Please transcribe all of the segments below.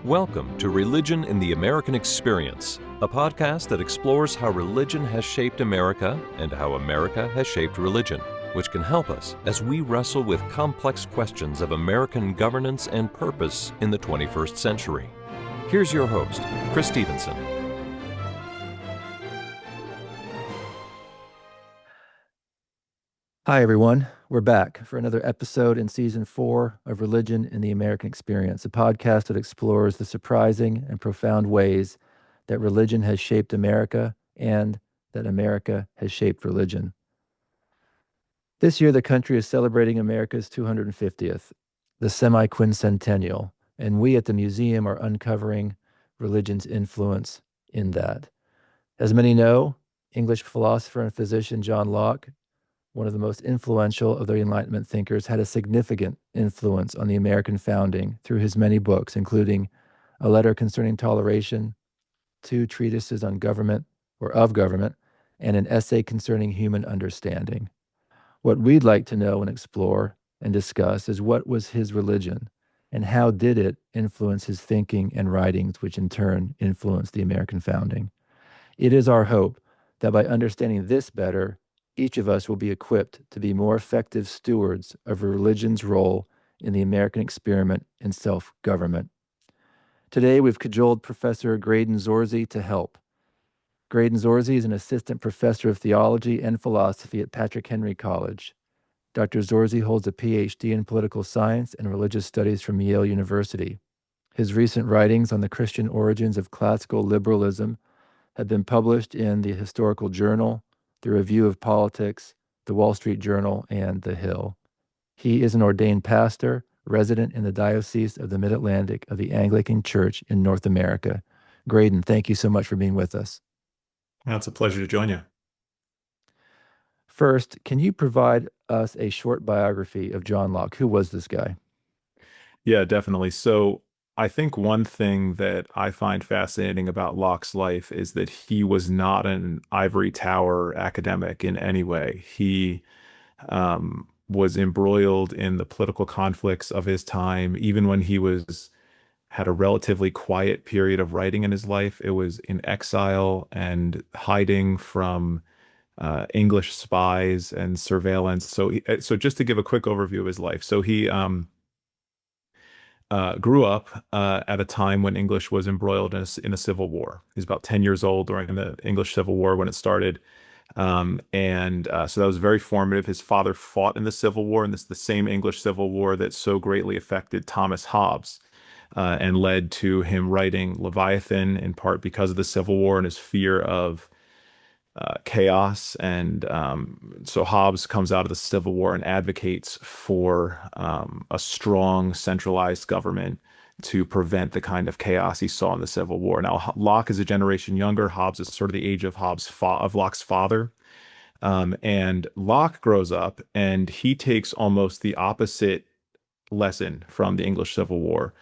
Welcome to Religion in the American Experience, a podcast that explores how religion has shaped America and how America has shaped religion, which can help us as we wrestle with complex questions of American governance and purpose in the 21st century. Here's your host, Chris Stevenson. Hi, everyone. We're back for another episode in Season 4 of Religion in the American Experience, a podcast that explores the surprising and profound ways that religion has shaped America and that America has shaped religion. This year, the country is celebrating America's 250th, the semiquincentennial, and we at the museum are uncovering religion's influence in that. As many know, English philosopher and physician John Locke, one of the most influential of the Enlightenment thinkers, had a significant influence on the American founding through his many books, including A Letter Concerning Toleration, 2 treatises on government or of government, and an essay concerning human understanding. What we'd like to know and explore and discuss is what was his religion and how did it influence his thinking and writings, which in turn influenced the American founding. It is our hope that by understanding this better, each of us will be equipped to be more effective stewards of religion's role in the American experiment in self-government. Today, we've cajoled Professor Graedon Zorzi to help. Graedon Zorzi is an assistant professor of theology and philosophy at Patrick Henry College. Dr. Zorzi holds a Ph.D. in political science and religious studies from Yale University. His recent writings on the Christian origins of classical liberalism have been published in the Historical Journal, the Review of Politics, the Wall Street Journal, and The Hill. He is an ordained pastor, resident in the Diocese of the Mid-Atlantic of the Anglican Church in North America. Graedon, thank you so much for being with us. It's a pleasure to join you. First, can you provide us a short biography of John Locke? Who was this guy? Yeah, definitely. So I think one thing that I find fascinating about Locke's life is that he was not an ivory tower academic in any way. He was embroiled in the political conflicts of his time. Even when he had a relatively quiet period of writing in his life, it was in exile and hiding from English spies and surveillance. So just to give a quick overview of his life. So he grew up at a time when English was embroiled in a civil war. He's about 10 years old during the English Civil War when it started. So that was very formative. His father fought in the Civil War, and this is the same English Civil War that so greatly affected Thomas Hobbes and led to him writing Leviathan, in part because of the Civil War and his fear of chaos. And so Hobbes comes out of the Civil War and advocates for a strong centralized government to prevent the kind of chaos he saw in the Civil War. Now, Locke is a generation younger. Hobbes is sort of the age of Locke's father. And Locke grows up and he takes almost the opposite lesson from the English Civil War.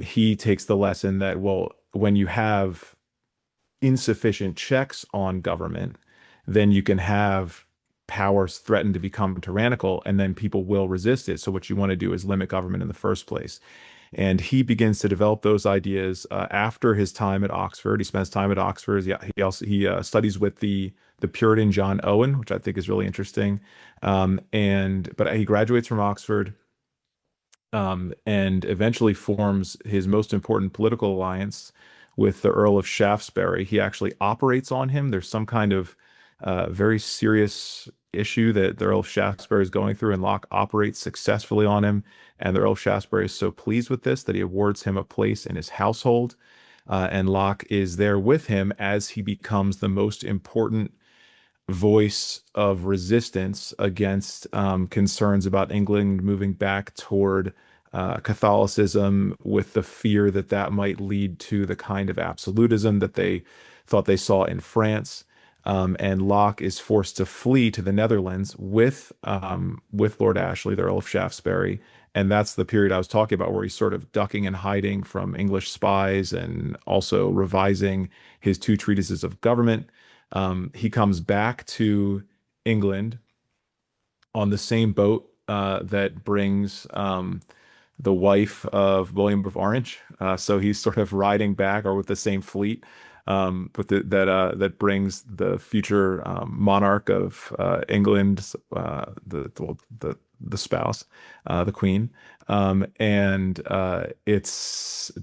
He takes the lesson that, well, when you have insufficient checks on government, then you can have powers threaten to become tyrannical, and then people will resist it. So what you want to do is limit government in the first place. And he begins to develop those ideas after his time at Oxford. He spends time at Oxford. He studies with the Puritan John Owen, which I think is really interesting. But he graduates from Oxford and eventually forms his most important political alliance with the Earl of Shaftesbury. He actually operates on him. There's some kind of very serious issue that the Earl of Shaftesbury is going through, and Locke operates successfully on him. And the Earl of Shaftesbury is so pleased with this that he awards him a place in his household. And Locke is there with him as he becomes the most important voice of resistance against concerns about England moving back toward Catholicism, with the fear that that might lead to the kind of absolutism that they thought they saw in France. And Locke is forced to flee to the Netherlands with Lord Ashley, the Earl of Shaftesbury. And that's the period I was talking about, where he's sort of ducking and hiding from English spies and also revising his 2 treatises of government. He comes back to England on the same boat that brings the wife of William of Orange. So he's sort of riding back, or with the same fleet, that brings the future monarch of England, the spouse, the Queen. It's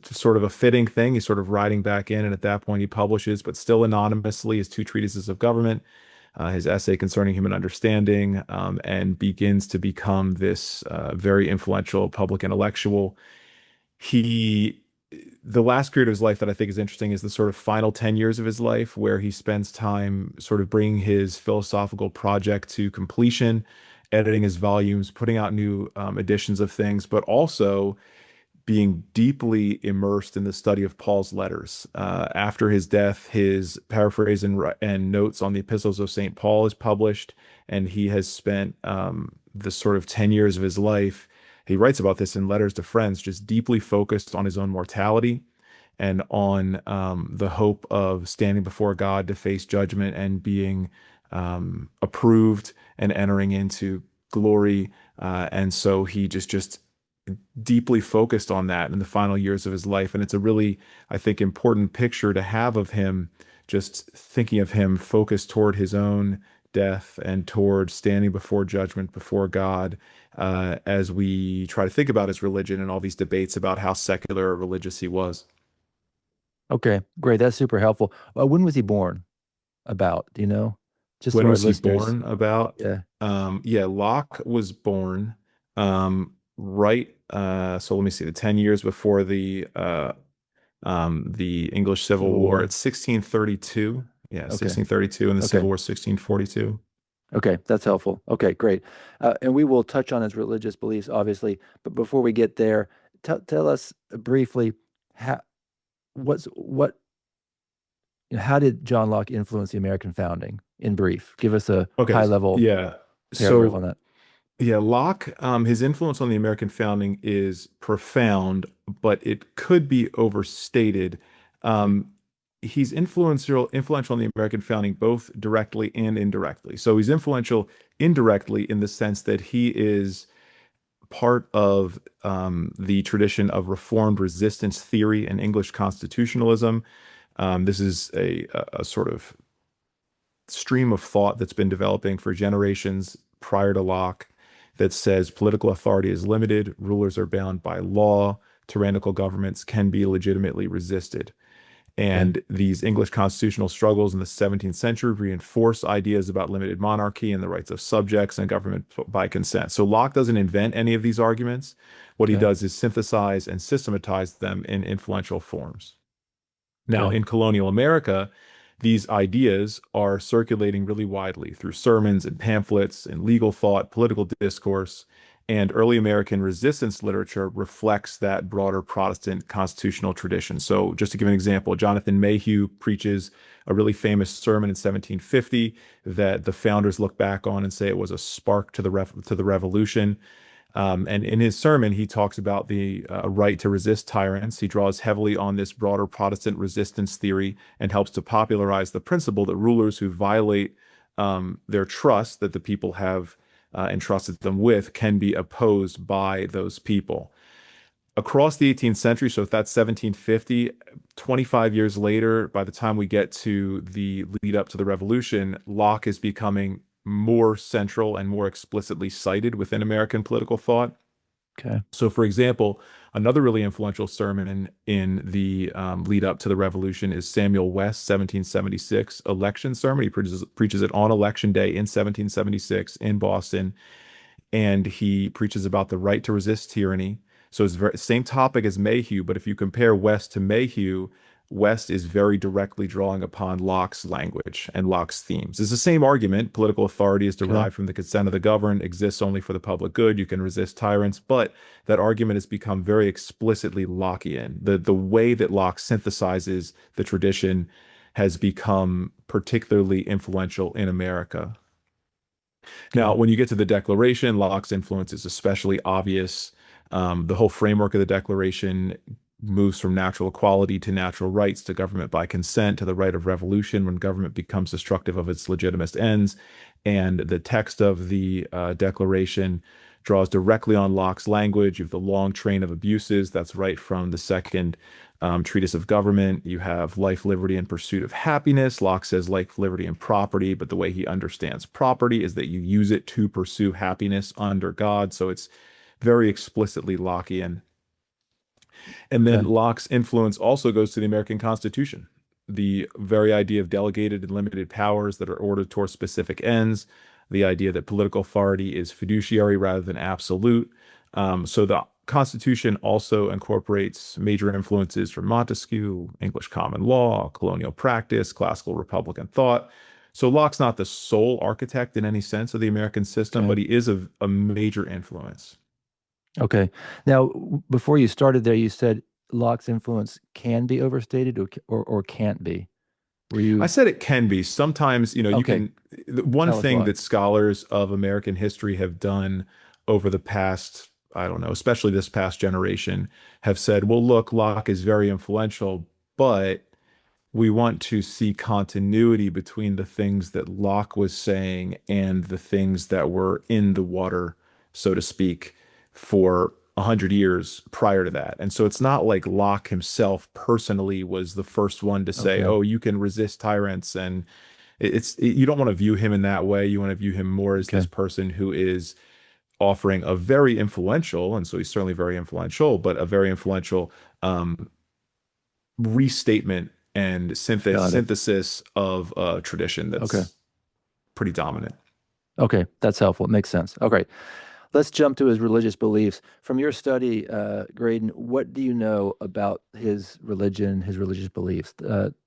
sort of a fitting thing. He's sort of riding back in, and at that point he publishes, but still anonymously, his two treatises of government, his essay concerning human understanding, and begins to become this very influential public intellectual. He, the last period of his life that I think is interesting is the sort of final 10 years of his life, where he spends time sort of bringing his philosophical project to completion, editing his volumes, putting out new editions of things, but also being deeply immersed in the study of Paul's letters. After his death, his paraphrase and notes on the epistles of St. Paul is published, and he has spent the sort of 10 years of his life, he writes about this in Letters to Friends, just deeply focused on his own mortality and on the hope of standing before God to face judgment and being approved and entering into glory. And so he just deeply focused on that in the final years of his life. And it's a really, I think, important picture to have of him, just thinking of him focused toward his own death and toward standing before judgment before God, as we try to think about his religion and all these debates about how secular or religious he was. Okay, great. That's super helpful. When was he born? About, do you know? Just When so our was he listeners. born? About, Yeah. yeah, Locke was born right. So let me see, the 10 years before the English Civil Civil War. War. It's 1632. Yeah, Okay. 1632, and the Okay. Civil War 1642. Okay. That's helpful. Okay, great. And we will touch on his religious beliefs, obviously. But before we get there, tell us briefly how what how did John Locke influence the American founding in brief? Give us a Okay, high level yeah. paragraph on So that. yeah, Locke, his influence on the American founding is profound, but it could be overstated. Okay. Um, he's influential in the American founding both directly and indirectly. So he's influential indirectly in the sense that he is part of the tradition of Reformed resistance theory and English constitutionalism. This is a sort of stream of thought that's been developing for generations prior to Locke that says political authority is limited, rulers are bound by law, tyrannical governments can be legitimately resisted. Okay. And these English constitutional struggles in the 17th century reinforce ideas about limited monarchy and the rights of subjects and government by consent. So Locke doesn't invent any of these arguments. What he Okay. does is synthesize and systematize them in influential forms. Now, Okay. in colonial America, these ideas are circulating really widely through sermons and pamphlets and legal thought, political discourse, and early American resistance literature reflects that broader Protestant constitutional tradition. So, just to give an example, Jonathan Mayhew preaches a really famous sermon in 1750 that the founders look back on and say it was a spark to the revolution. And in his sermon, he talks about the right to resist tyrants. He draws heavily on this broader Protestant resistance theory and helps to popularize the principle that rulers who violate their trust that the people have entrusted them with can be opposed by those people. Across the 18th century, so if that's 1750, 25 years later, by the time we get to the lead up to the revolution, Locke is becoming more central and more explicitly cited within American political thought. Okay. So, for example, another really influential sermon in the lead up to the revolution is Samuel West's 1776 election sermon. He preaches it on election day in 1776 in Boston, and he preaches about the right to resist tyranny. So it's very same topic as Mayhew, but if you compare West to Mayhew, West is very directly drawing upon Locke's language and Locke's themes. It's the same argument. Political authority is Okay. derived from the consent of the governed, exists only for the public good. You can resist tyrants, but that argument has become very explicitly Lockean. The way that Locke synthesizes the tradition has become particularly influential in America. Now, Okay. when you get to the Declaration, Locke's influence is especially obvious. The whole framework of the Declaration moves from natural equality to natural rights to government by consent to the right of revolution when government becomes destructive of its legitimate ends. And the text of the Declaration draws directly on Locke's language. You have the long train of abuses. That's right from the second Treatise of Government. You have life, liberty, and pursuit of happiness. Locke says life, liberty, and property, but the way he understands property is that you use it to pursue happiness under God. So it's very explicitly Lockean. And then Okay. Locke's influence also goes to the American Constitution. The very idea of delegated and limited powers that are ordered towards specific ends, the idea that political authority is fiduciary rather than absolute. So the Constitution also incorporates major influences from Montesquieu, English common law, colonial practice, classical Republican thought. So Locke's not the sole architect in any sense of the American system, Okay. but he is a major influence. Okay. Now, before you started there, you said Locke's influence can be overstated or can't be. Were I you said it can be. Sometimes, you okay? can. One Tell us thing why. that scholars of American history have done over the past, I don't know, especially this past generation, have said, well, look, Locke is very influential, but we want to see continuity between the things that Locke was saying and the things that were in the water, so to speak, for 100 years prior to that. And so it's not like Locke himself personally was the first one to say, Okay. "Oh, you can resist tyrants," and you don't want to view him in that way. You want to view him more as this Okay. person who is offering a very influential, and so he's certainly very influential, but a very influential restatement and Got it. synthesis of a tradition Okay. that's pretty dominant. Okay. That's helpful. It makes sense. Okay. Let's jump to his religious beliefs. From your study, Graydon, what do you know about his religion, his religious beliefs?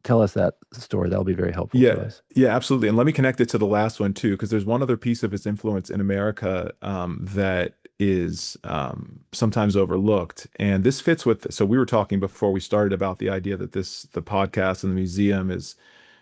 Tell us that story. That'll be very helpful to Yeah, us. yeah, absolutely. And let me connect it to the last one too, because there's one other piece of its influence in America that is sometimes overlooked. And this fits with, so we were talking before we started about the idea that the podcast and the museum is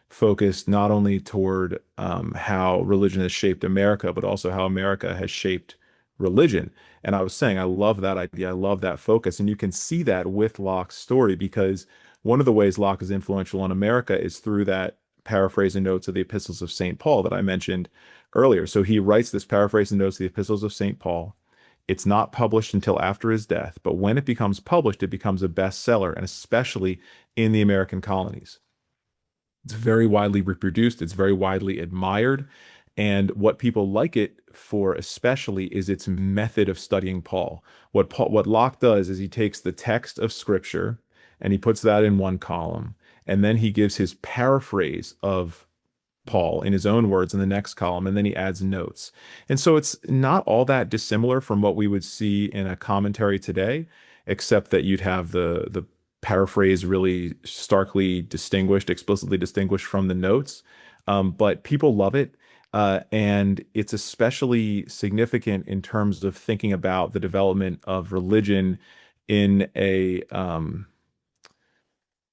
focused not only toward how religion has shaped America, but also how America has shaped religion. And I was saying, I love that idea. I love that focus. And you can see that with Locke's story, because one of the ways Locke is influential on America is through that paraphrase and notes of the epistles of St. Paul that I mentioned earlier. So he writes this paraphrase and notes of the epistles of St. Paul. It's not published until after his death, but when it becomes published, it becomes a bestseller, and especially in the American colonies. It's very widely reproduced. It's very widely admired. And what people like it for especially is its method of studying Paul. What Locke does is he takes the text of Scripture and he puts that in one column, and then he gives his paraphrase of Paul in his own words in the next column, and then he adds notes. And so it's not all that dissimilar from what we would see in a commentary today, except that you'd have the paraphrase really starkly distinguished, explicitly distinguished from the notes. But people love it. And it's especially significant in terms of thinking about the development of religion in a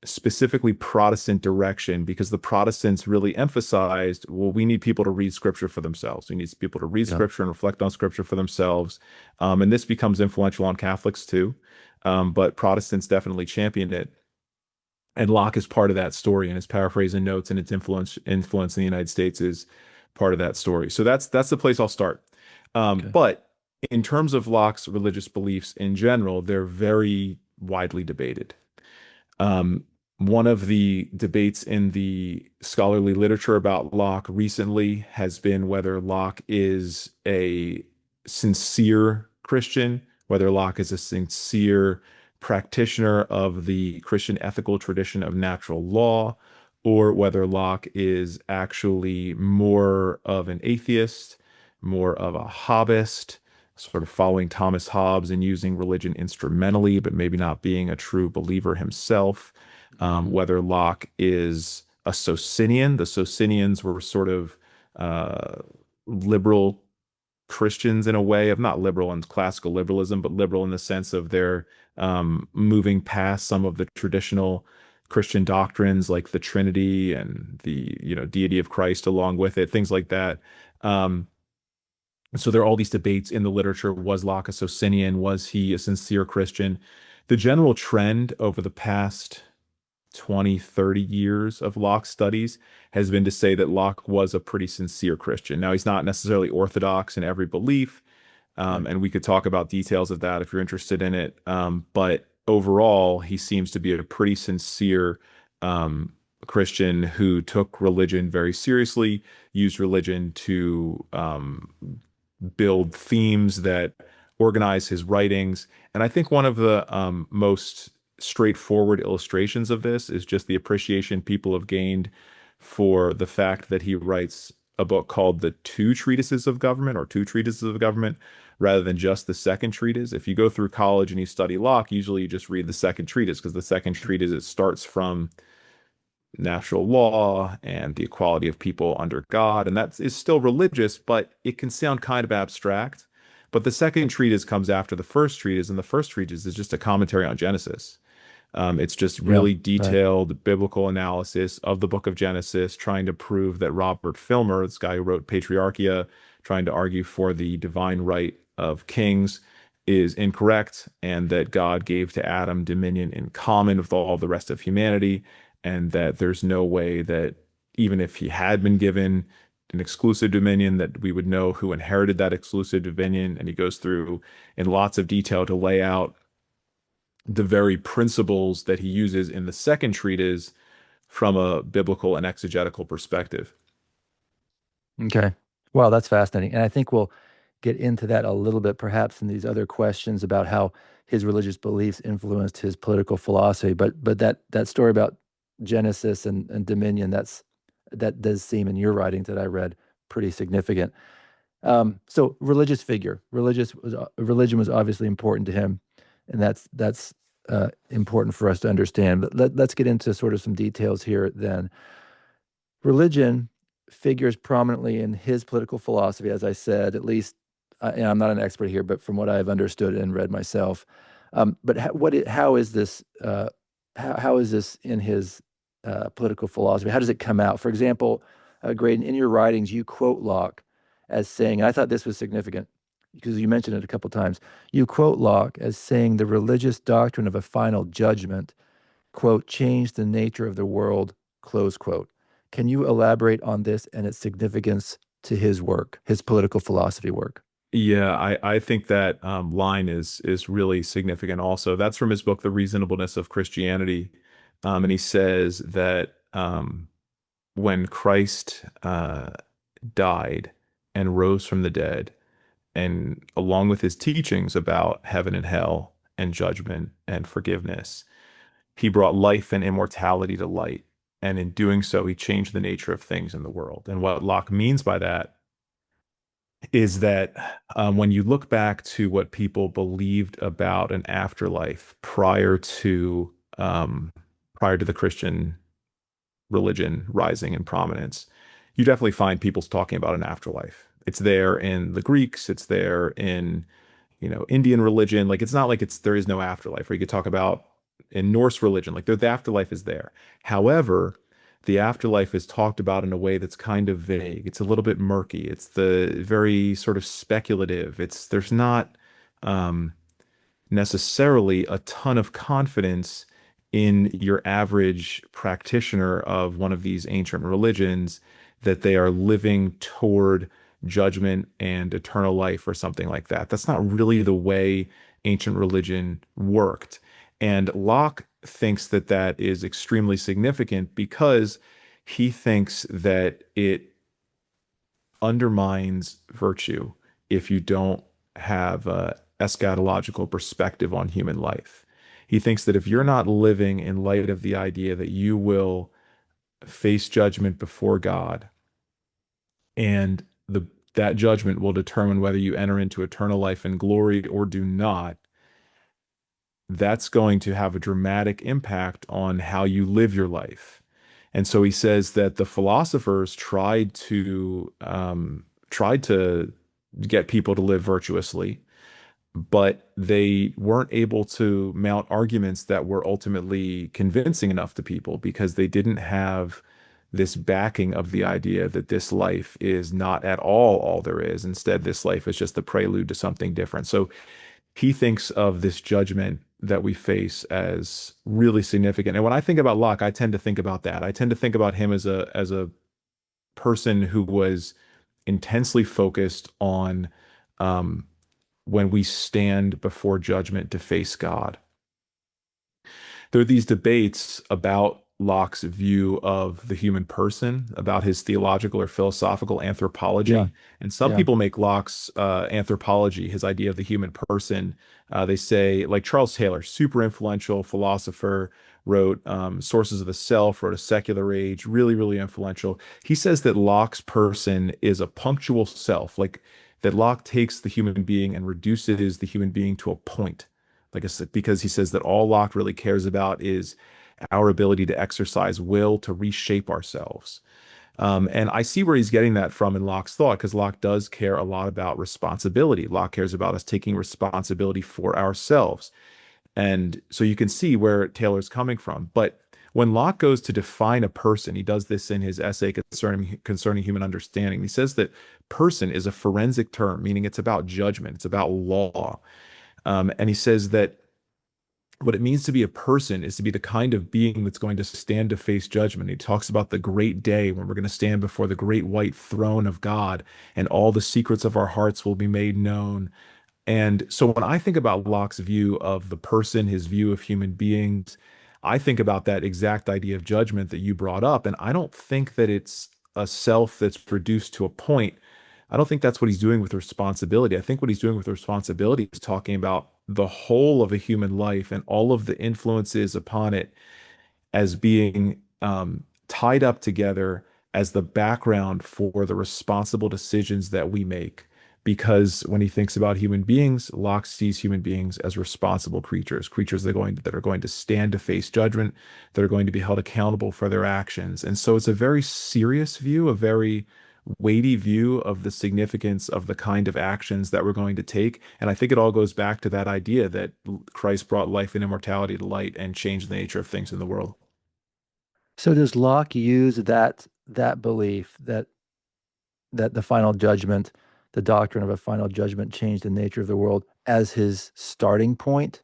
specifically Protestant direction, because the Protestants really emphasized, well, we need people to read Scripture for themselves. We need people to read Yeah. Scripture and reflect on Scripture for themselves. And this becomes influential on Catholics too. But Protestants definitely championed it. And Locke is part of that story, and his paraphrase and notes and its influence in the United States is part of that story. So that's the place I'll start. Okay. But in terms of Locke's religious beliefs in general, they're very widely debated. One of the debates in the scholarly literature about Locke recently has been whether Locke is a sincere Christian, whether Locke is a sincere practitioner of the Christian ethical tradition of natural law, or whether Locke is actually more of an atheist, more of a Hobbist, sort of following Thomas Hobbes and using religion instrumentally, but maybe not being a true believer himself. Whether Locke is a Socinian. The Socinians were sort of liberal Christians in a way, of not liberal in classical liberalism, but liberal in the sense of their moving past some of the traditional Christian doctrines like the Trinity and the deity of Christ along with it, things like that. So there are all these debates in the literature. Was Locke a Socinian? Was he a sincere Christian? The general trend over the past 20, 30 years of Locke studies has been to say that Locke was a pretty sincere Christian. Now, he's not necessarily orthodox in every belief, And we could talk about details of that if you're interested in it. But overall, he seems to be a pretty sincere Christian who took religion very seriously, used religion to build themes that organize his writings. And I think one of the most straightforward illustrations of this is just the appreciation people have gained for the fact that he writes a book called the Two Treatises of Government or Two Treatises of Government rather than just the second treatise. If you go through college and you study Locke, usually you just read the second treatise because the second treatise, it starts from natural law and the equality of people under God. And that is still religious, but it can sound kind of abstract. But the second treatise comes after the first treatise, and the first treatise is just a commentary on Genesis. It's just really detailed biblical analysis of the book of Genesis, trying to prove that Robert Filmer, this guy who wrote Patriarchia, trying to argue for the divine right of kings, is incorrect, and that God gave to Adam dominion in common with all the rest of humanity, and that there's no way that even if he had been given an exclusive dominion, that we would know who inherited that exclusive dominion. And he goes through in lots of detail to lay out the very principles that he uses in the second treatise from a biblical and exegetical perspective. Okay. Wow, that's fascinating. And I think we'll get into that a little bit perhaps in these other questions about how his religious beliefs influenced his political philosophy. But that story about Genesis and dominion, that does seem in your writings that I read pretty significant. So religious figure, religion was obviously important to him, and that's important for us to understand. But let's get into sort of some details here then. Religion figures prominently in his political philosophy, as I said, at least, and I'm not an expert here, but from what I've understood and read myself. But how is this? How is this in his political philosophy? How does it come out? For example, Graydon, in your writings, you quote Locke as saying, and I thought this was significant because you mentioned it a couple times. You quote Locke as saying the religious doctrine of a final judgment, quote, changed the nature of the world, close quote. Can you elaborate on this and its significance to his work, his political philosophy work? Yeah, I think that line is really significant also. That's from his book, The Reasonableness of Christianity. And he says that when Christ died and rose from the dead, and along with his teachings about heaven and hell and judgment and forgiveness, he brought life and immortality to light. And in doing so, he changed the nature of things in the world. And what Locke means by that is that when you look back to what people believed about an afterlife prior to the Christian religion rising in prominence, you definitely find people talking about an afterlife. It's there in the Greeks, it's there in Indian religion. Like it's not like there is no afterlife. Or you could talk about in Norse religion, like the afterlife is there. However, the afterlife is talked about in a way that's kind of vague. It's a little bit murky. It's the very sort of speculative. There's not necessarily a ton of confidence in your average practitioner of one of these ancient religions that they are living toward judgment and eternal life or something like that. That's not really the way ancient religion worked. And Locke thinks that that is extremely significant because he thinks that it undermines virtue if you don't have a eschatological perspective on human life. He thinks that if you're not living in light of the idea that you will face judgment before God, and that judgment will determine whether you enter into eternal life and glory or do not, that's going to have a dramatic impact on how you live your life. And so he says that the philosophers tried to get people to live virtuously, but they weren't able to mount arguments that were ultimately convincing enough to people because they didn't have this backing of the idea that this life is not at all there is. Instead, this life is just the prelude to something different. So he thinks of this judgment that we face as really significant. And when I think about Locke, I tend to think about that. I tend to think about him as a person who was intensely focused on when we stand before judgment to face God. There are these debates about Locke's view of the human person, about his theological or philosophical Yeah, anthropology. And some yeah. people make Locke's anthropology, his idea of the human person, they say, like Charles Taylor, super influential philosopher, wrote Sources of the Self, wrote A Secular Age, really, really influential. He says that Locke's person is a punctual self, like that Locke takes the human being and reduces the human being to a point. Like I said, because he says that all Locke really cares about is our ability to exercise will to reshape ourselves. And I see where he's getting that from in Locke's thought, because Locke does care a lot about responsibility. Locke cares about us taking responsibility for ourselves. And so you can see where Taylor's coming from. But when Locke goes to define a person, he does this in his essay concerning human understanding. He says that person is a forensic term, meaning it's about judgment, it's about law. And he says that what it means to be a person is to be the kind of being that's going to stand to face judgment. He talks about the great day when we're going to stand before the great white throne of God, and all the secrets of our hearts will be made known. And so when I think about Locke's view of the person, his view of human beings, I think about that exact idea of judgment that you brought up. And I don't think that it's a self that's reduced to a point. I don't think that's what he's doing with responsibility. I think what he's doing with responsibility is talking about the whole of a human life and all of the influences upon it as being tied up together as the background for the responsible decisions that we make. Because when he thinks about human beings, Locke sees human beings as responsible creatures, creatures that are going to stand to face judgment, that are going to be held accountable for their actions. And so it's a very serious view, a very weighty view of the significance of the kind of actions that we're going to take. And I think it all goes back to that idea that Christ brought life and immortality to light and changed the nature of things in the world. So does Locke use that belief that the final judgment, the doctrine of a final judgment changed the nature of the world as his starting point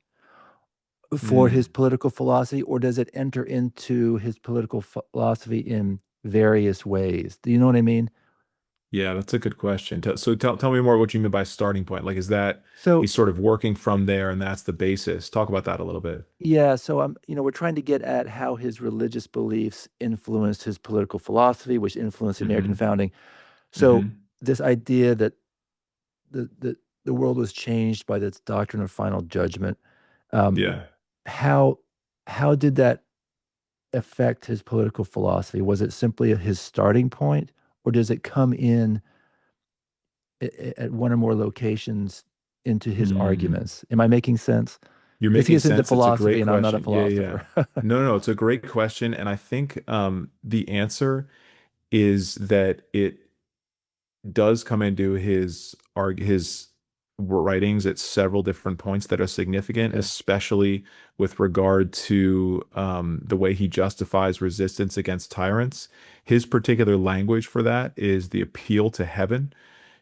for his Mm. political philosophy, or does it enter into his political philosophy in various ways? Do you know what I mean? Yeah, that's a good question. So tell me more what you mean by starting point. Like, is that So he's sort of working from there and that's the basis? Talk about that a little bit. yeah, so we're trying to get at how his religious beliefs influenced his political philosophy, which influenced the American Hmm. founding. So Hmm. this idea that the world was changed by this doctrine of final judgment, um, Yeah. how how did that affect his political philosophy? Was it simply his starting point, or does it come in at one or more locations into his Mm. arguments? Am I making sense? You're This making gets into sense. It's a philosophy, great and I'm not a question. Yeah, yeah. philosopher. No, no, no. It's a great question. And I think the answer is that it does come into his writings at several different points that are significant, Okay. especially with regard to the way he justifies resistance against tyrants. His particular language for that is the appeal to heaven.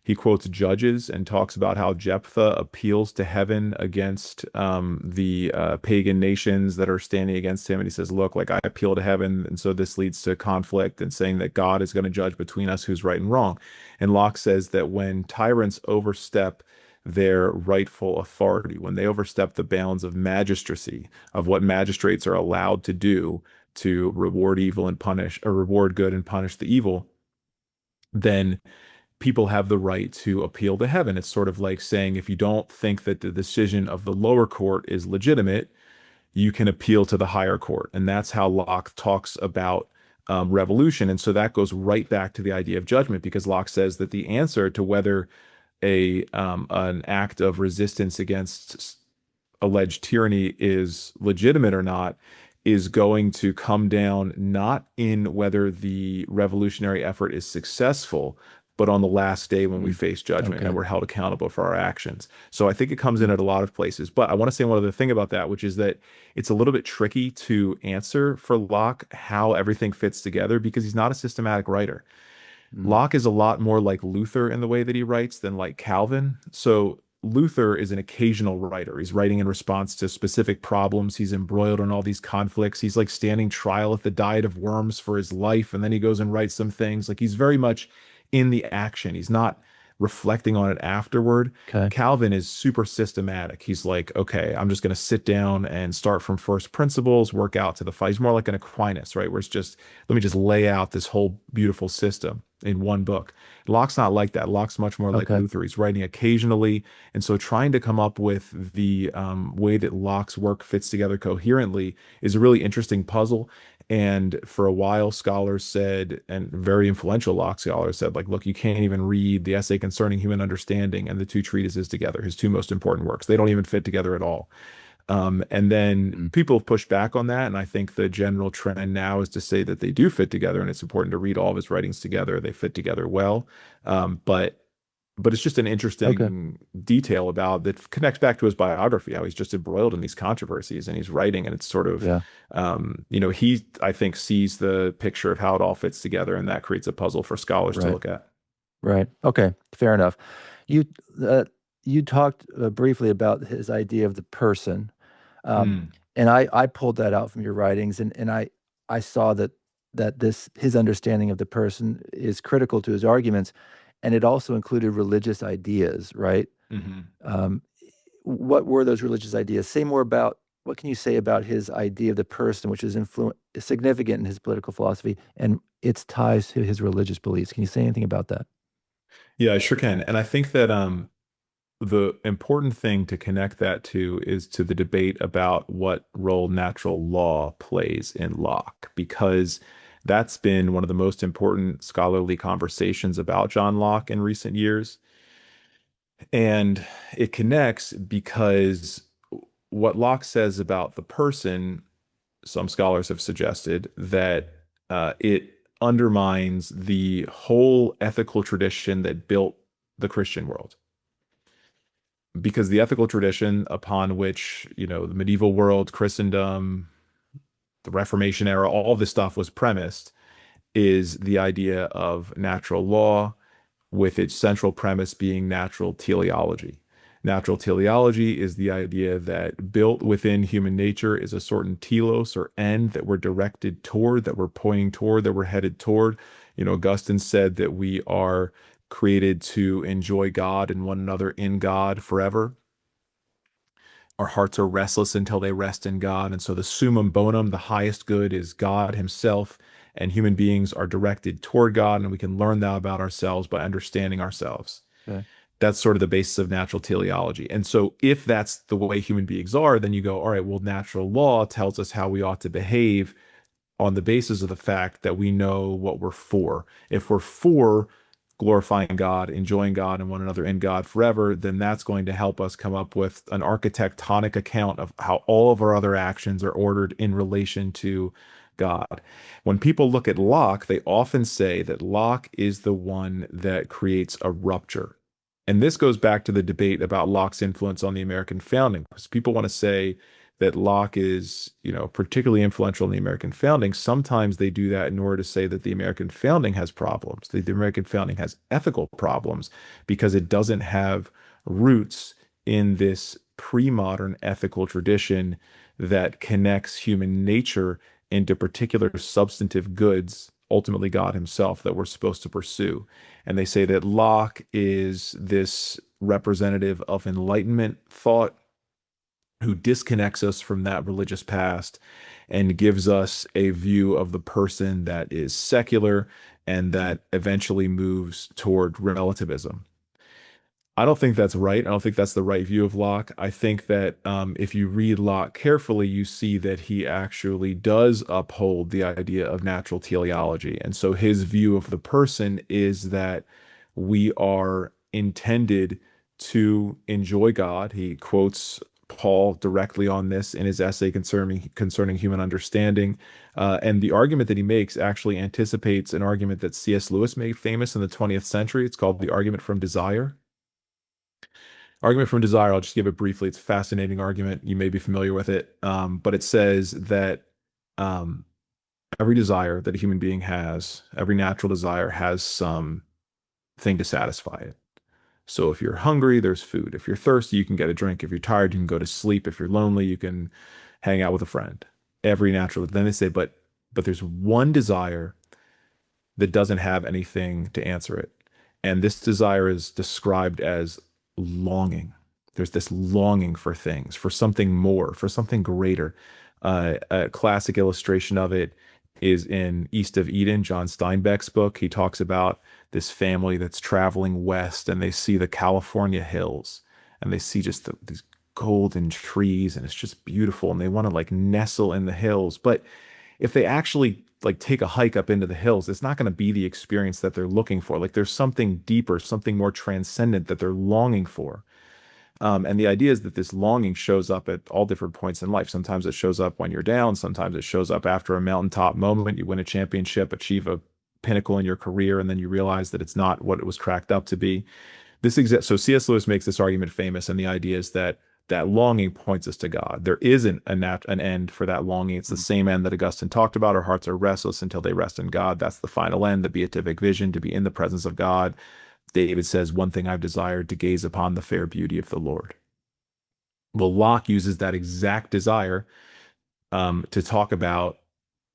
He quotes Judges and talks about how Jephthah appeals to heaven against the pagan nations that are standing against him. And he says, look, like I appeal to heaven. And so this leads to conflict and saying that God is going to judge between us who's right and wrong. And Locke says that when tyrants overstep their rightful authority, when they overstep the bounds of magistracy, of what magistrates are allowed to do to reward evil and punish, or reward good and punish the evil, then people have the right to appeal to heaven. It's sort of like saying if you don't think that the decision of the lower court is legitimate, you can appeal to the higher court. And that's how Locke talks about revolution. And so that goes right back to the idea of judgment, because Locke says that the answer to whether an act of resistance against alleged tyranny is legitimate or not is going to come down not in whether the revolutionary effort is successful, but on the last day when we Mm, face judgment and okay. we're held accountable for our actions. So I think it comes in Mm, at a lot of places. But I want to say one other thing about that, which is that it's a little bit tricky to answer for Locke how everything fits together because he's not a systematic writer. mm, Locke is a lot more like Luther in the way that he writes than like Calvin. So Luther is an occasional writer. He's writing in response to specific problems. He's embroiled in all these conflicts. He's like standing trial at the Diet of Worms for his life. And then he goes and writes some things. Like he's very much in the action. He's not reflecting on it afterward. Okay. Calvin is super systematic. He's like, okay, I'm just going to sit down and start from first principles, work out to the fight. He's more like an Aquinas, right? Where it's just, let me just lay out this whole beautiful system in one book. Locke's not like that. Locke's much more like Okay. Luther. He's writing occasionally. And so trying to come up with the way that Locke's work fits together coherently is a really interesting puzzle. And for a while, scholars said, and very influential Locke scholars said, like, look, you can't even read the Essay Concerning Human Understanding and the two treatises together, his two most important works. They don't even fit together at all. And then people have pushed back on that. And I think the general trend now is to say that they do fit together, and it's important to read all of his writings together. They fit together well. But it's just an Okay. interesting detail about that connects back to his biography, how he's just embroiled in these controversies and he's writing, and it's sort of, Yeah. he, I think, sees the picture of how it all fits together, and that creates a puzzle for scholars to Right. look at. Right. Okay. Fair enough. You uh, you talked briefly about his idea of the person, um, Mm, and I pulled that out from your writings, and I saw that this his understanding of the person is critical to his arguments, and it also included religious ideas, right? mhm. Um, what were those religious ideas? Say more about what can you say about his idea of the person, which is significant in his political philosophy and its ties to his religious beliefs? Can you say anything about that? Yeah, I sure can. And I think that the important thing to connect that to is to the debate about what role natural law plays in Locke, because that's been one of the most important scholarly conversations about John Locke in recent years. And it connects because what Locke says about the person, some scholars have suggested that it undermines the whole ethical tradition that built the Christian world. Because the ethical tradition upon which, the medieval world, Christendom, the Reformation era, all this stuff was premised is the idea of natural law, with its central premise being natural teleology. Natural teleology is the idea that built within human nature is a certain telos or end that we're directed toward, that we're pointing toward, that we're headed toward. Augustine said that we are created to enjoy God and one another in God forever. Our hearts are restless until they rest in God. And so the summum bonum, the highest good, is God himself. And human beings are directed toward God. And we can learn that about ourselves by understanding ourselves. Okay. That's sort of the basis of natural teleology. And so if that's the way human beings are, then you go, all right, well, natural law tells us how we ought to behave on the basis of the fact that we know what we're for. If we're for glorifying God, enjoying God and one another in God forever, then that's going to help us come up with an architectonic account of how all of our other actions are ordered in relation to God. When people look at Locke, they often say that Locke is the one that creates a rupture. And this goes back to the debate about Locke's influence on the American founding, because people want to say that Locke is, particularly influential in the American founding. Sometimes they do that in order to say that the American founding has problems, that the American founding has ethical problems because it doesn't have roots in this pre-modern ethical tradition that connects human nature into particular substantive goods, ultimately God himself, that we're supposed to pursue. And they say that Locke is this representative of Enlightenment thought who disconnects us from that religious past and gives us a view of the person that is secular and that eventually moves toward relativism. I don't think that's right. I don't think that's the right view of Locke. I think that if you read Locke carefully, you see that he actually does uphold the idea of natural teleology. And so his view of the person is that we are intended to enjoy God. He quotes Paul directly on this in his essay concerning human understanding. And the argument that he makes actually anticipates an argument that C.S. Lewis made famous in the 20th century. It's called the argument from desire. Argument from Desire, I'll just give it briefly. It's a fascinating argument. You may be familiar with it. But it says that um, every desire that a human being has, every natural desire has some thing to satisfy it. So if you're hungry, there's food. If you're thirsty, you can get a drink. If you're tired, you can go to sleep. If you're lonely, you can hang out with a friend. Every natural. Then they say, but there's one desire that doesn't have anything to answer it. And this desire is described as longing. There's this longing for things, for something more, for something greater. A classic illustration of it is in East of Eden, John Steinbeck's book. He talks about this family that's traveling west, and they see the California hills, and they see just these golden trees, and it's just beautiful, and they want to like nestle in the hills. But if they actually like take a hike up into the hills, it's not going to be the experience that they're looking for. Like there's something deeper, something more transcendent that they're longing for. And the idea is that this longing shows up at all different points in life. Sometimes it shows up when you're down. Sometimes it shows up after a mountaintop moment. You win a championship, achieve a pinnacle in your career, and then you realize that it's not what it was cracked up to be. So C.S. Lewis makes this argument famous, and the idea is that that longing points us to God. There isn't an end for that longing. It's the same end that Augustine talked about. Our hearts are restless until they rest in God. That's the final end, the beatific vision, to be in the presence of God. David says, one thing I've desired, to gaze upon the fair beauty of the Lord. Well, Locke uses that exact desire to talk about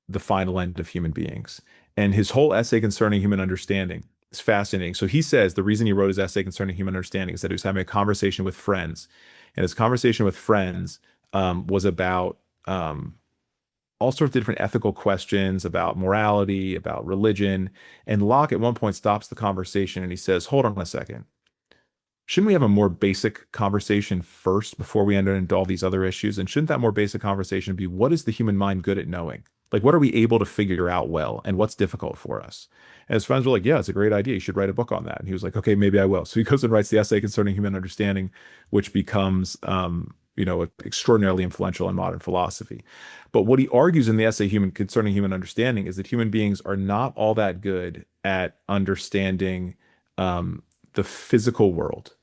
the final end of human beings. And his whole essay concerning human understanding is fascinating. So he says the reason he wrote his essay concerning human understanding is that he was having a conversation with friends. And his conversation with friends was about all sorts of different ethical questions about morality, about religion. And Locke at one point stops the conversation and he says, hold on a second. Shouldn't we have a more basic conversation first before we enter into all these other issues? And shouldn't that more basic conversation be, what is the human mind good at knowing? Like, what are we able to figure out well, and what's difficult for us? And his friends were like, yeah, it's a great idea. You should write a book on that. And he was like, okay, maybe I will. So he goes and writes the essay concerning human understanding, which becomes, extraordinarily influential in modern philosophy. But what he argues in the essay concerning human understanding is that human beings are not all that good at understanding the physical world.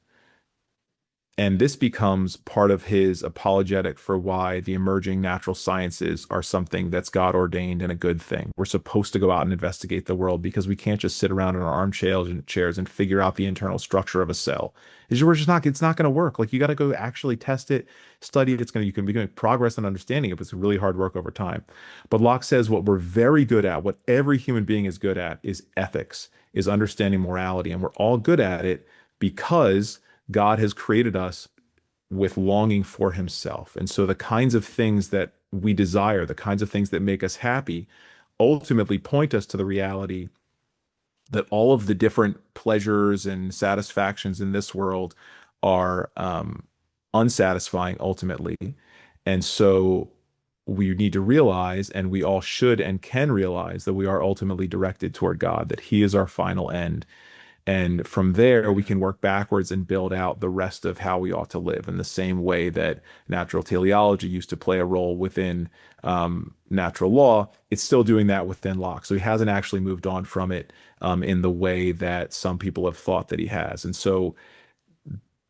And this becomes part of his apologetic for why the emerging natural sciences are something that's God ordained and a good thing. We're supposed to go out and investigate the world because we can't just sit around in our armchairs and figure out the internal structure of a cell. It's not going to work. Like, you got to go actually test it, study it. You can be doing progress and understanding it, but it's really hard work over time. But Locke says what we're very good at, what every human being is good at, is ethics, is understanding morality. And we're all good at it because God has created us with longing for himself. And so the kinds of things that we desire, the kinds of things that make us happy, ultimately point us to the reality that all of the different pleasures and satisfactions in this world are unsatisfying ultimately. And so we need to realize, and we all should and can realize, that we are ultimately directed toward God, that he is our final end. And from there, we can work backwards and build out the rest of how we ought to live, in the same way that natural teleology used to play a role within natural law. It's still doing that within Locke. So he hasn't actually moved on from it in the way that some people have thought that he has. And so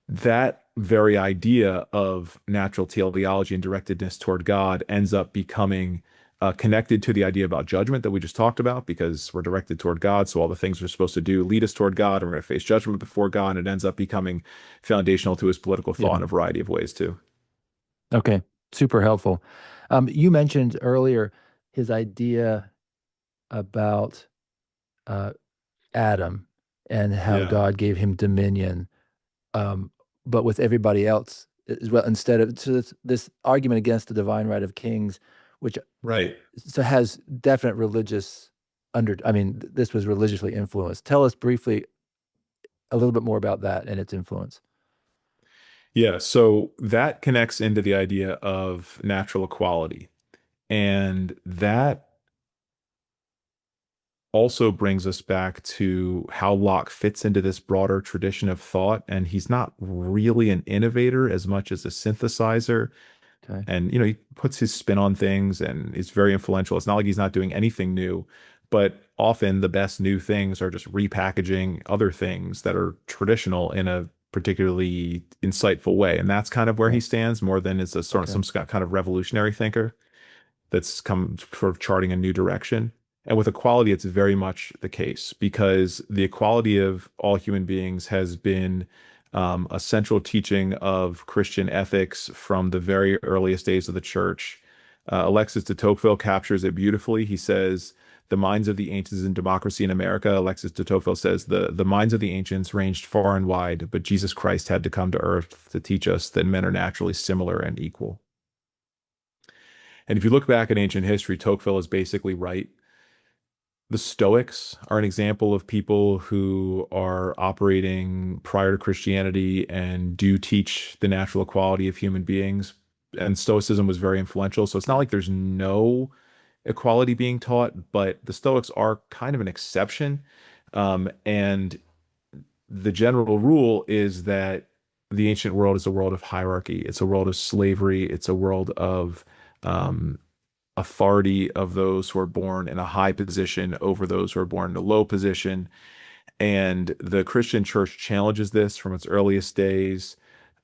that very idea of natural teleology and directedness toward God ends up becoming connected to the idea about judgment that we just talked about, because we're directed toward God. So all the things we're supposed to do lead us toward God, and we're going to face judgment before God. And it ends up becoming foundational to his political thought in a variety of ways too. Okay, super helpful. You mentioned earlier his idea about Adam and how God gave him dominion, but with everybody else as well, instead of this argument against the divine right of kings, which so has definite religious this was religiously influenced. Tell us briefly a little bit more about that and its influence. Yeah, so that connects into the idea of natural equality. And that also brings us back to how Locke fits into this broader tradition of thought. And he's not really an innovator as much as a synthesizer. Okay. And, he puts his spin on things and is very influential. It's not like he's not doing anything new, but often the best new things are just repackaging other things that are traditional in a particularly insightful way. And that's kind of where he stands, more than as some kind of revolutionary thinker that's come sort of charting a new direction. And with equality, it's very much the case, because the equality of all human beings has been a central teaching of Christian ethics from the very earliest days of the church. Alexis de Tocqueville captures it beautifully. He says the minds of the ancients in democracy in America. Alexis de Tocqueville says the minds of the ancients ranged far and wide, but Jesus Christ had to come to earth to teach us that men are naturally similar and equal. And if you look back at ancient history, Tocqueville is basically right. The Stoics are an example of people who are operating prior to Christianity and do teach the natural equality of human beings. And Stoicism was very influential. So it's not like there's no equality being taught, but the Stoics are kind of an exception. And the general rule is that the ancient world is a world of hierarchy. It's a world of slavery. It's a world of authority of those who are born in a high position over those who are born in a low position. And the Christian church challenges this from its earliest days.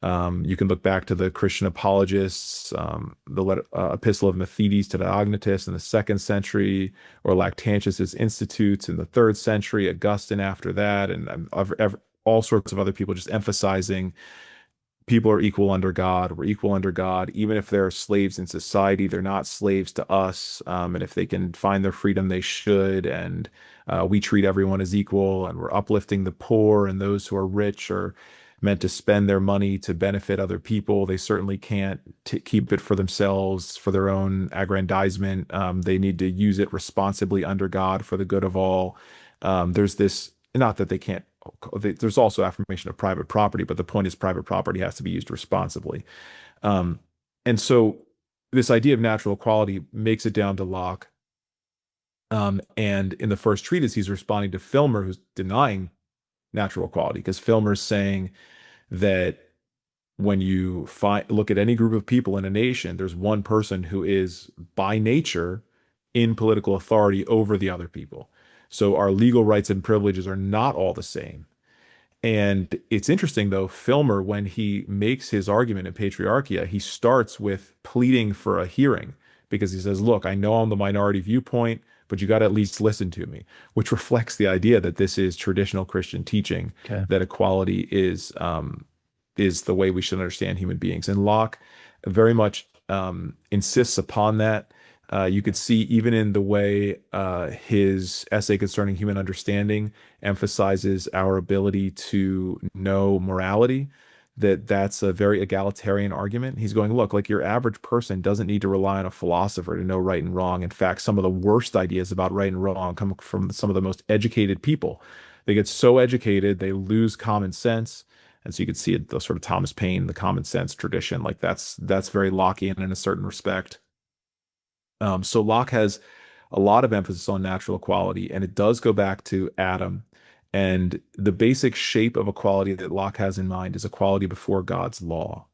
You can look back to the Christian apologists, the Epistle of Methodius to Diognetus in the 2nd century, or Lactantius's Institutes in the 3rd century, Augustine after that, and all sorts of other people just emphasizing people are equal under God. We're equal under God. Even if they're slaves in society, they're not slaves to us. And if they can find their freedom, they should. And we treat everyone as equal, and we're uplifting the poor, and those who are rich are meant to spend their money to benefit other people. They certainly can't keep it for themselves, for their own aggrandizement. They need to use it responsibly under God for the good of all. There's this, not that they can't, there's also affirmation of private property, but the point is private property has to be used responsibly. And so this idea of natural equality makes it down to Locke. And in the first treatise, he's responding to Filmer, who's denying natural equality, because Filmer's saying that when you look at any group of people in a nation, there's one person who is by nature in political authority over the other people. So our legal rights and privileges are not all the same. And it's interesting, though, Filmer, when he makes his argument in Patriarchia, he starts with pleading for a hearing, because he says, look, I know I'm the minority viewpoint, but you got to at least listen to me, which reflects the idea that this is traditional Christian teaching, that equality is the way we should understand human beings. And Locke very much insists upon that. You could see even in the way his essay concerning human understanding emphasizes our ability to know morality, that's a very egalitarian argument. He's going, look, like your average person doesn't need to rely on a philosopher to know right and wrong. In fact, some of the worst ideas about right and wrong come from some of the most educated people. They get so educated, they lose common sense. And so you could see it, the sort of Thomas Paine, the common sense tradition, like that's very Lockean in a certain respect. So Locke has a lot of emphasis on natural equality, and it does go back to Adam. And the basic shape of equality that Locke has in mind is equality before God's law.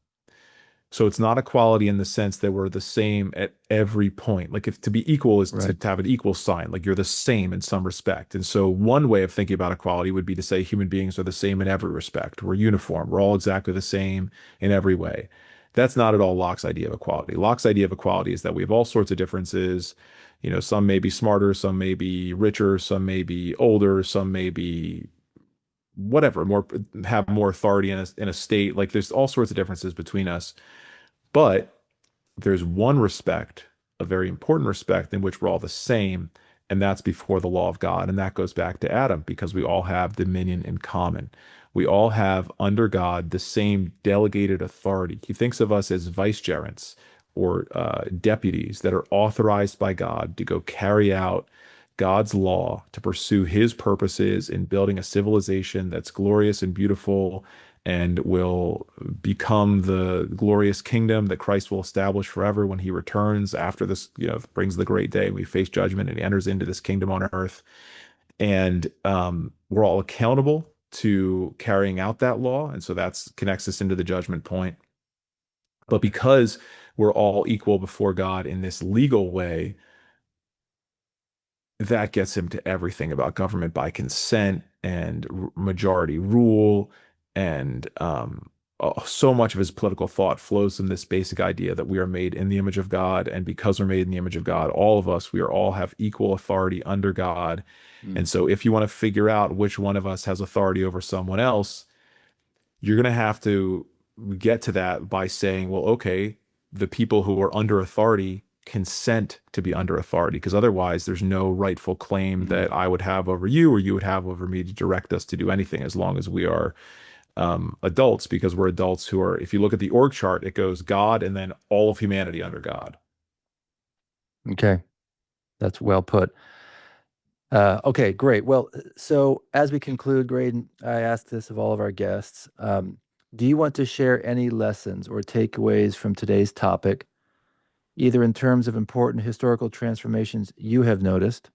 So it's not equality in the sense that we're the same at every point. Like if to be equal is to have an equal sign, like you're the same in some respect. And so one way of thinking about equality would be to say human beings are the same in every respect. We're uniform. We're all exactly the same in every way. That's not at all Locke's idea of equality. Locke's idea of equality is that we have all sorts of differences. You know, some may be smarter, some may be richer, some may be older, some may be whatever, have more authority in a state. Like there's all sorts of differences between us. But there's one respect, a very important respect, in which we're all the same, and that's before the law of God. And that goes back to Adam, because we all have dominion in common. We all have under God the same delegated authority. He thinks of us as vicegerents or deputies that are authorized by God to go carry out God's law, to pursue his purposes in building a civilization that's glorious and beautiful and will become the glorious kingdom that Christ will establish forever when he returns after this, brings the great day. We face judgment and he enters into this kingdom on earth. And we're all accountable to carrying out that law. And so that connects us into the judgment point. But because we're all equal before God in this legal way, that gets him to everything about government by consent and majority rule. And so much of his political thought flows from this basic idea that we are made in the image of God. And because we're made in the image of God, all of us, all have equal authority under God. And so if you want to figure out which one of us has authority over someone else, you're going to have to get to that by saying, well, okay, the people who are under authority consent to be under authority, because otherwise there's no rightful claim that I would have over you or you would have over me to direct us to do anything as long as we are adults, because we're adults who are, if you look at the org chart, it goes God and then all of humanity under God. Okay, that's well put. Okay, great. Well, so as we conclude, Graydon, I asked this of all of our guests. Do you want to share any lessons or takeaways from today's topic, either in terms of important historical transformations you have noticed,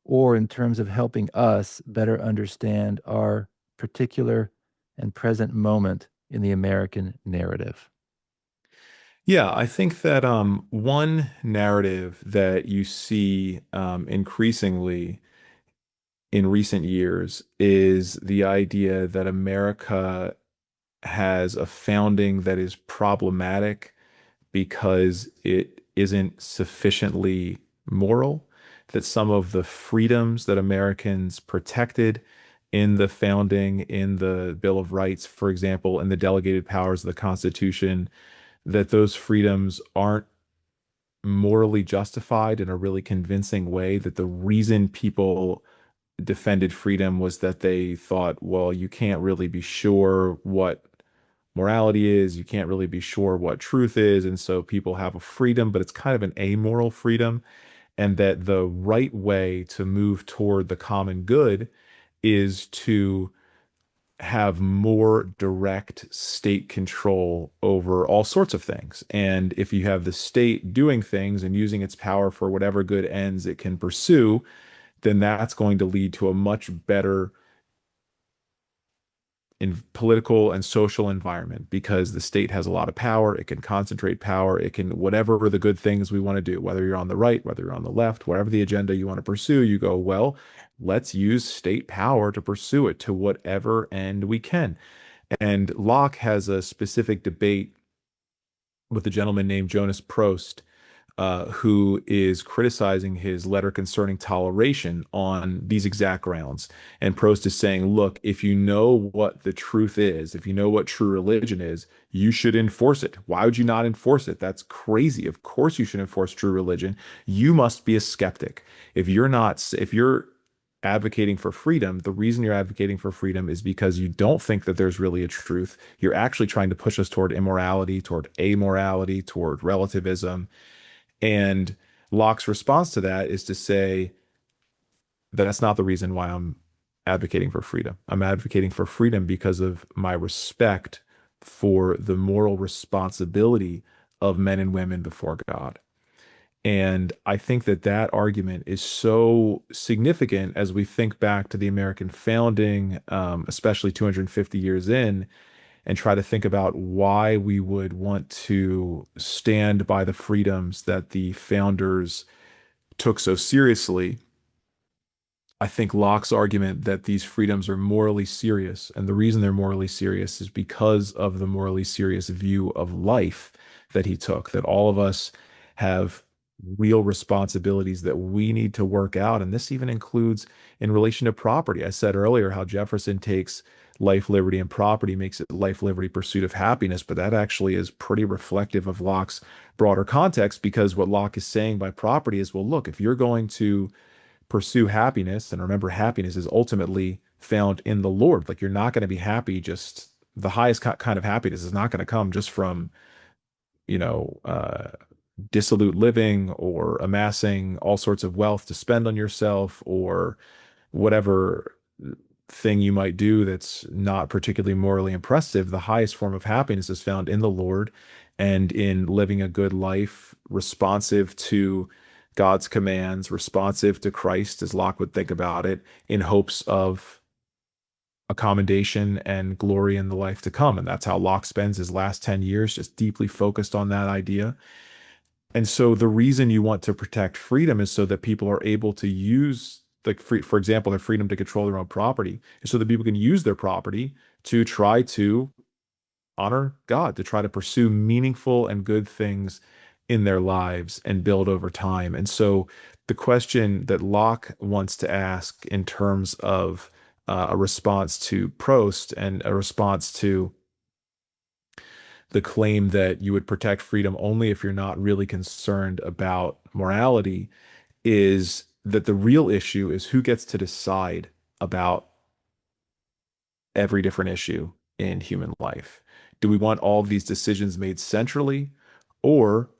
or in terms of helping us better understand our particular and present moment in the American narrative? Yeah, I think that one narrative that you see increasingly in recent years is the idea that America has a founding that is problematic because it isn't sufficiently moral, that some of the freedoms that Americans protected in the founding, in the Bill of Rights, for example, in the delegated powers of the Constitution, that those freedoms aren't morally justified in a really convincing way, that the reason people defended freedom was that they thought, well, you can't really be sure what morality is, you can't really be sure what truth is, and so people have a freedom, but it's kind of an amoral freedom, and that the right way to move toward the common good is to have more direct state control over all sorts of things. And if you have the state doing things and using its power for whatever good ends it can pursue, then that's going to lead to a much better in political and social environment, because the state has a lot of power. It can concentrate power. It can, whatever are the good things we want to do, whether you're on the right, whether you're on the left, whatever the agenda you want to pursue, you go, well, let's use state power to pursue it to whatever end we can. And Locke has a specific debate with a gentleman named Jonas Prost, who is criticizing his Letter Concerning Toleration on these exact grounds. And Prost is saying, look, if you know what the truth is, if you know what true religion is, you should enforce it. Why would you not enforce it? That's crazy. Of course you should enforce true religion. You must be a skeptic. If you're advocating for freedom, the reason you're advocating for freedom is because you don't think that there's really a truth. You're actually trying to push us toward immorality, toward amorality, toward relativism. And Locke's response to that is to say that that's not the reason why I'm advocating for freedom. I'm advocating for freedom because of my respect for the moral responsibility of men and women before God. And I think that that argument is so significant as we think back to the American founding, especially 250 years in, and try to think about why we would want to stand by the freedoms that the founders took so seriously. I think Locke's argument that these freedoms are morally serious, and the reason they're morally serious is because of the morally serious view of life that he took, that all of us have real responsibilities that we need to work out. And this even includes in relation to property. I said earlier how Jefferson takes life, liberty, and property, makes it life, liberty, pursuit of happiness, but that actually is pretty reflective of Locke's broader context, because what Locke is saying by property is, well, look, if you're going to pursue happiness, and remember, happiness is ultimately found in the Lord. Like, you're not going to be happy, just the highest kind of happiness is not going to come just from, you know, dissolute living or amassing all sorts of wealth to spend on yourself or whatever thing you might do that's not particularly morally impressive. The highest form of happiness is found in the Lord and in living a good life responsive to God's commands, responsive to Christ, as Locke would think about it, in hopes of accommodation and glory in the life to come. And that's how Locke spends his last 10 years, just deeply focused on that idea. And so the reason you want to protect freedom is so that people are able to use for example, their freedom to control their own property, is so that people can use their property to try to honor God, to try to pursue meaningful and good things in their lives and build over time. And so the question that Locke wants to ask in terms of a response to Prost and a response to the claim that you would protect freedom only if you're not really concerned about morality, is that the real issue is who gets to decide about every different issue in human life. Do we want all of these decisions made centrally, or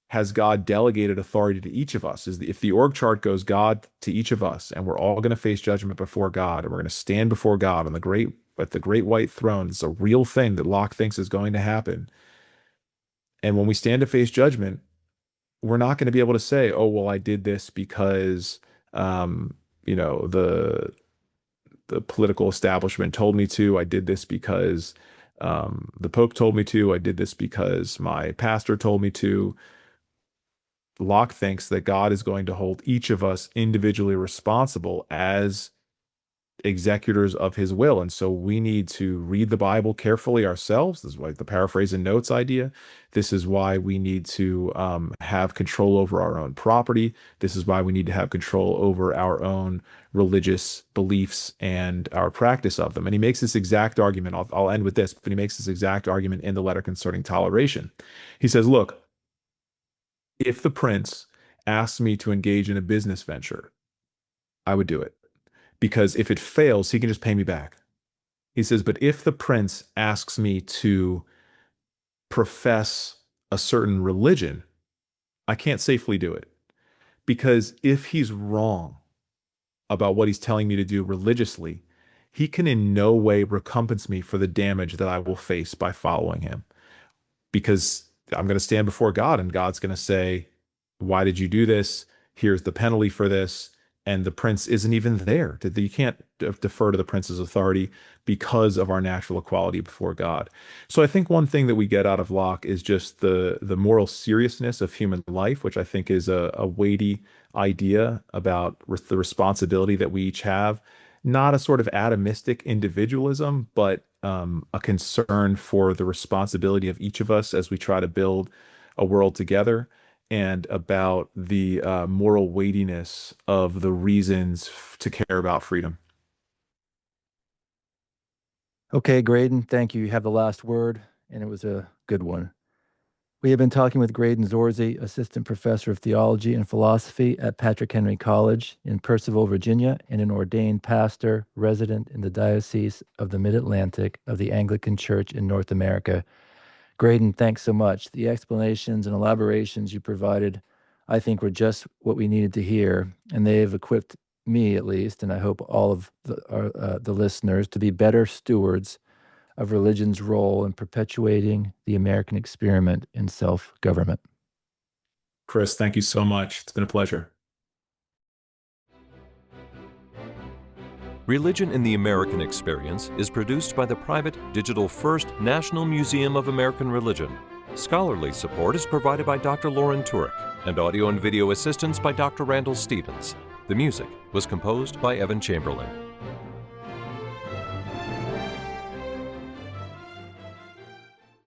has God delegated authority to each of us? If the org chart goes God to each of us, and we're all going to face judgment before God, and we're going to stand before God on the great white throne, it's a real thing that Locke thinks is going to happen. And when we stand to face judgment, we're not going to be able to say, "Oh, well, I did this because, you know, the political establishment told me to. I did this because the Pope told me to. I did this because my pastor told me to." Locke thinks that God is going to hold each of us individually responsible as executors of his will. And so we need to read the Bible carefully ourselves. This is why the paraphrase and notes idea. This is why we need to have control over our own property. This is why we need to have control over our own religious beliefs and our practice of them. And he makes this exact argument. I'll end with this, but he makes this exact argument in the Letter Concerning Toleration. He says, look, if the prince asks me to engage in a business venture, I would do it. Because if it fails, he can just pay me back. He says, but if the prince asks me to profess a certain religion, I can't safely do it. Because if he's wrong about what he's telling me to do religiously, he can in no way recompense me for the damage that I will face by following him. Because I'm going to stand before God, and God's going to say, why did you do this? Here's the penalty for this. And the prince isn't even there. You can't defer to the prince's authority because of our natural equality before God. So I think one thing that we get out of Locke is just the moral seriousness of human life, which I think is a weighty idea about the responsibility that we each have. Not a sort of atomistic individualism, but a concern for the responsibility of each of us as we try to build a world together, and about the moral weightiness of the reasons to care about freedom. Okay, Graedon, thank you. You have the last word, and it was a good one. We have been talking with Graedon Zorzi, Assistant Professor of Theology and Philosophy at Patrick Henry College in Percival, Virginia, and an ordained pastor resident in the Diocese of the Mid-Atlantic of the Anglican Church in North America. Graedon, thanks so much. The explanations and elaborations you provided, I think, were just what we needed to hear, and they have equipped me, at least, and I hope all of the listeners, to be better stewards of religion's role in perpetuating the American experiment in self-government. Chris, thank you so much. It's been a pleasure. Religion in the American Experience is produced by the private Digital First National Museum of American Religion. Scholarly support is provided by Dr. Lauren Turek, and audio and video assistance by Dr. Randall Stevens. The music was composed by Evan Chamberlain.